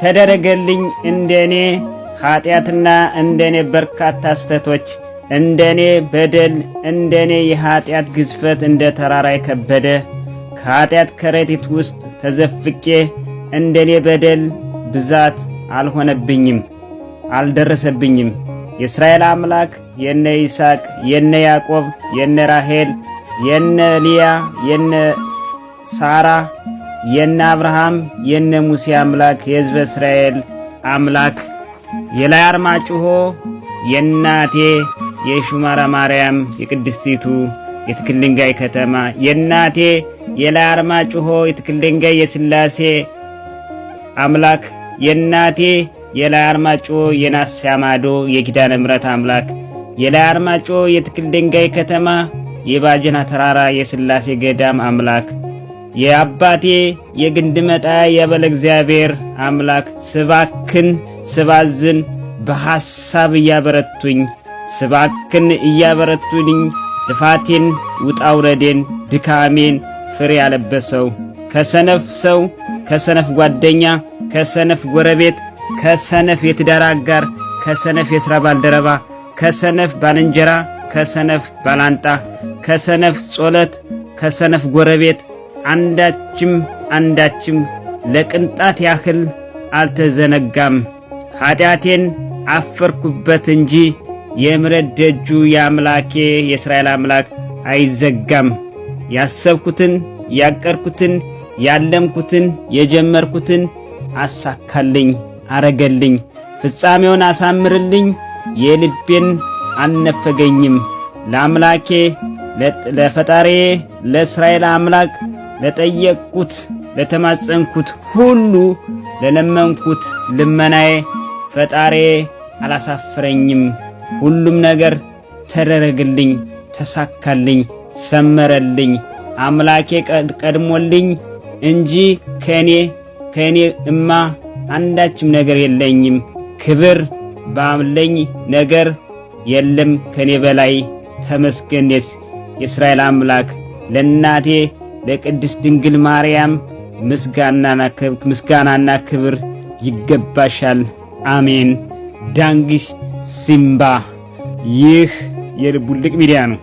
ተደረገልኝ እንደኔ ኃጢአትና እንደኔ በርካታ ስተቶች እንደኔ በደል እንደኔ የኃጢአት ግዝፈት እንደ ተራራ የከበደ ከኃጢአት ከረጢት ውስጥ ተዘፍቄ እንደኔ በደል ብዛት አልሆነብኝም አልደረሰብኝም። የእስራኤል አምላክ የነ ይስሐቅ የነ ያዕቆብ የነ ራሔል የነ ልያ የነ ሳራ የነ አብርሃም የነ ሙሴ አምላክ የሕዝበ እስራኤል አምላክ የላይ አርማጭሆ የናቴ የሹማራ ማርያም የቅድስቲቱ የትክል ድንጋይ ከተማ የናቴ የላይ አርማጭሆ የትክል ድንጋይ የሥላሴ አምላክ የናቴ የላይ አርማጭሆ የናስ ያማዶ የኪዳነ ምሕረት አምላክ የላይ አርማጭሆ የትክል ድንጋይ ከተማ የባጀና ተራራ የሥላሴ ገዳም አምላክ የአባቴ የግንድ መጣያ የበለ እግዚአብሔር አምላክ ስባክን ስባዝን በሐሳብ እያበረቱኝ ስባክን እያበረቱኝ ልፋቴን ውጣውረዴን ድካሜን ፍሬ ያለበሰው ከሰነፍ ሰው ከሰነፍ ጓደኛ ከሰነፍ ጎረቤት ከሰነፍ የትዳር አጋር ከሰነፍ የሥራ ባልደረባ ከሰነፍ ባልንጀራ ከሰነፍ ባላንጣ ከሰነፍ ጾለት ከሰነፍ ጎረቤት አንዳችም ለቅንጣት ያህል አልተዘነጋም። ኃጢአቴን አፈርኩበት እንጂ የምሕረት ደጁ የአምላኬ የእስራኤል አምላክ አይዘጋም። ያሰብኩትን ያቀርኩትን ያለምኩትን የጀመርኩትን አሳካልኝ አረገልኝ። ፍጻሜውን አሳምርልኝ። የልቤን አልነፈገኝም። ለአምላኬ ለፈጣሪዬ ለእስራኤል አምላክ ለጠየቅኩት ለተማጸንኩት ሁሉ ለለመንኩት ልመናዬ ፈጣሪዬ አላሳፈረኝም። ሁሉም ነገር ተደረገልኝ፣ ተሳካልኝ፣ ሰመረልኝ። አምላኬ ቀድሞልኝ እንጂ ከኔ እማ አንዳችም ነገር የለኝም። ክብር ባለኝ ነገር የለም ከኔ በላይ። ተመስገንስ የእስራኤል አምላክ ለናቴ ለቅድስት ድንግል ማርያም ምስጋናና ክብር ይገባሻል። አሜን። ዳንግሽ ሲምባ። ይህ የልቡልቅ ሚዲያ ነው።